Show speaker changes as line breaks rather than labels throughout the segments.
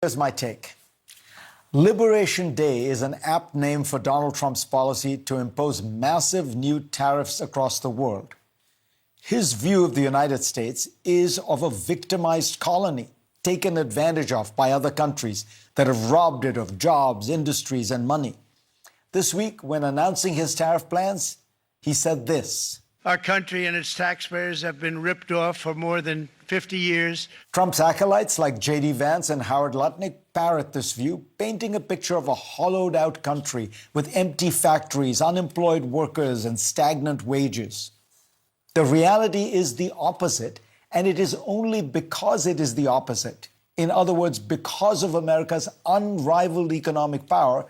Here's my take. Liberation Day is an apt name for Donald Trump's policy to impose massive new tariffs across the world. His view of the United States is of a victimized colony, taken advantage of by other countries that have robbed it of jobs, industries, and money. This week, when announcing his tariff plans, he said this.
Our country and its taxpayers have been ripped off for more than 50 years.
Trump's acolytes like J.D. Vance and Howard Lutnick parrot this view, painting a picture of a hollowed-out country with empty factories, unemployed workers, and stagnant wages. The reality is the opposite, and it is only because it is the opposite, in other words, because of America's unrivaled economic power,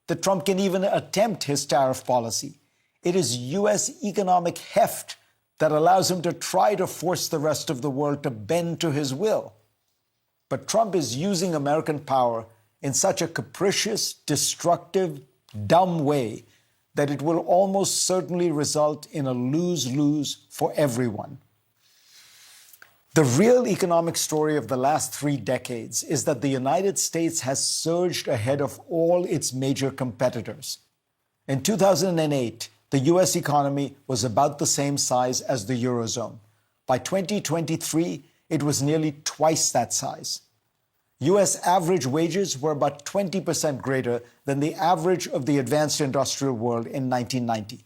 that Trump can even attempt his tariff policy. It is U.S. economic heft that allows him to try to force the rest of the world to bend to his will. But Trump is using American power in such a capricious, destructive, dumb way that it will almost certainly result in a lose-lose for everyone. The real economic story of the last 3 decades is that the United States has surged ahead of all its major competitors. In 2008, the U.S. economy was about the same size as the Eurozone. By 2023, it was nearly twice that size. U.S. average wages were about 20% greater than the average of the advanced industrial world in 1990.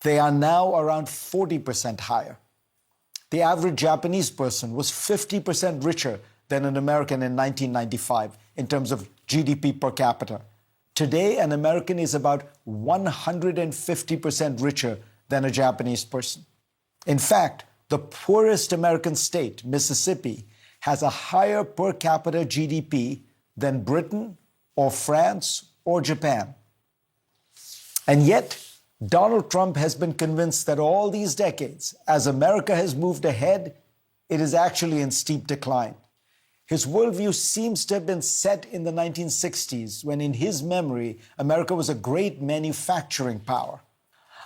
They are now around 40% higher. The average Japanese person was 50% richer than an American in 1995 in terms of GDP per capita. Today, an American is about 150% richer than a Japanese person. In fact, the poorest American state, Mississippi, has a higher per capita GDP than Britain or France or Japan. And yet, Donald Trump has been convinced that all these decades, as America has moved ahead, it is actually in steep decline. His worldview seems to have been set in the 1960s, when in his memory, America was a great manufacturing power.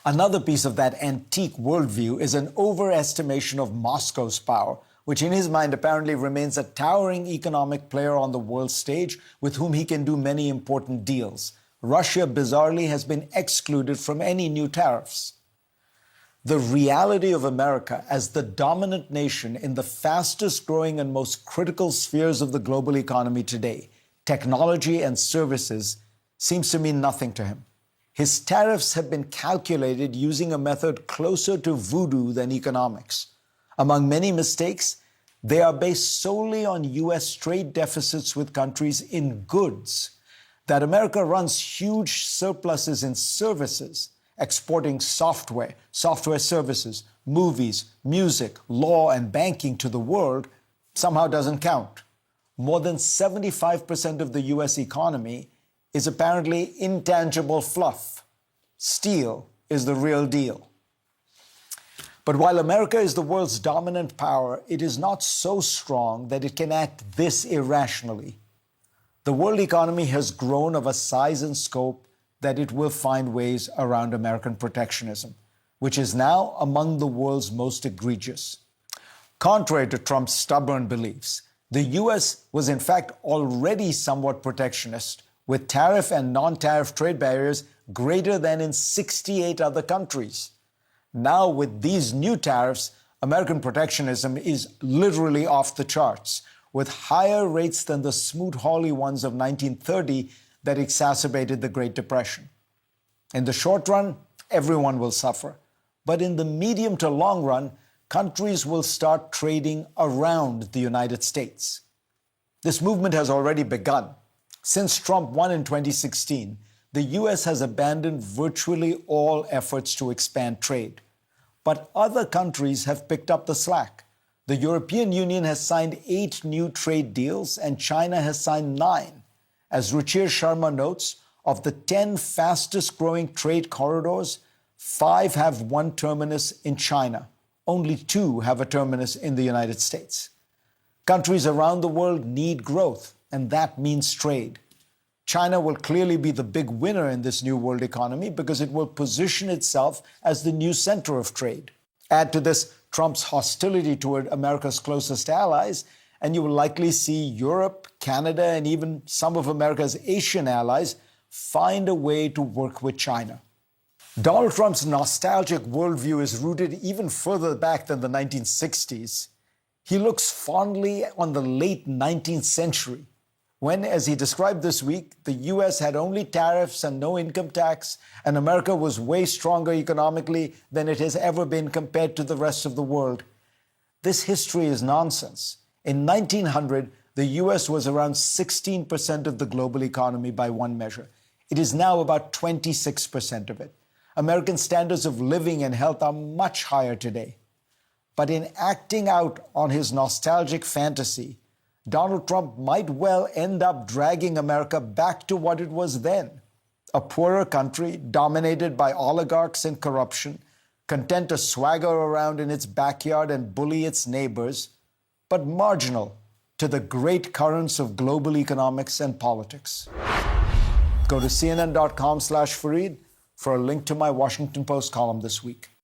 Another piece of that antique worldview is an overestimation of Moscow's power, which in his mind apparently remains a towering economic player on the world stage with whom he can do many important deals. Russia, bizarrely, has been excluded from any new tariffs. The reality of America as the dominant nation in the fastest growing and most critical spheres of the global economy today, technology and services, seems to mean nothing to him. His tariffs have been calculated using a method closer to voodoo than economics. Among many mistakes, they are based solely on U.S. trade deficits with countries in goods. That America runs huge surpluses in services, exporting software services, movies, music, law, and banking to the world somehow doesn't count. More than 75% of the U.S. economy is apparently intangible fluff. Steel is the real deal. But while America is the world's dominant power, it is not so strong that it can act this irrationally. The world economy has grown of a size and scope that it will find ways around American protectionism, which is now among the world's most egregious. Contrary to Trump's stubborn beliefs, the U.S. was in fact already somewhat protectionist, with tariff and non-tariff trade barriers greater than in 68 other countries. Now, with these new tariffs, American protectionism is literally off the charts, with higher rates than the Smoot-Hawley ones of 1930 that exacerbated the Great Depression. In the short run, everyone will suffer. But in the medium to long run, countries will start trading around the United States. This movement has already begun. Since Trump won in 2016, the U.S. has abandoned virtually all efforts to expand trade. But other countries have picked up the slack. The European Union has signed 8 new trade deals, and China has signed 9. As Ruchir Sharma notes, of the 10 fastest growing trade corridors, 5 have one terminus in China. Only 2 have a terminus in the United States. Countries around the world need growth, and that means trade. China will clearly be the big winner in this new world economy because it will position itself as the new center of trade. Add to this Trump's hostility toward America's closest allies, and you will likely see Europe, Canada, and even some of America's Asian allies find a way to work with China. Donald Trump's nostalgic worldview is rooted even further back than the 1960s. He looks fondly on the late 19th century, when, as he described this week, the US had only tariffs and no income tax, and America was way stronger economically than it has ever been compared to the rest of the world. This history is nonsense. In 1900, the US was around 16% of the global economy by one measure. It is now about 26% of it. American standards of living and health are much higher today. But in acting out on his nostalgic fantasy, Donald Trump might well end up dragging America back to what it was then, a poorer country dominated by oligarchs and corruption, content to swagger around in its backyard and bully its neighbors, but marginal to the great currents of global economics and politics. Go to cnn.com/Fareed for a link to my Washington Post column this week.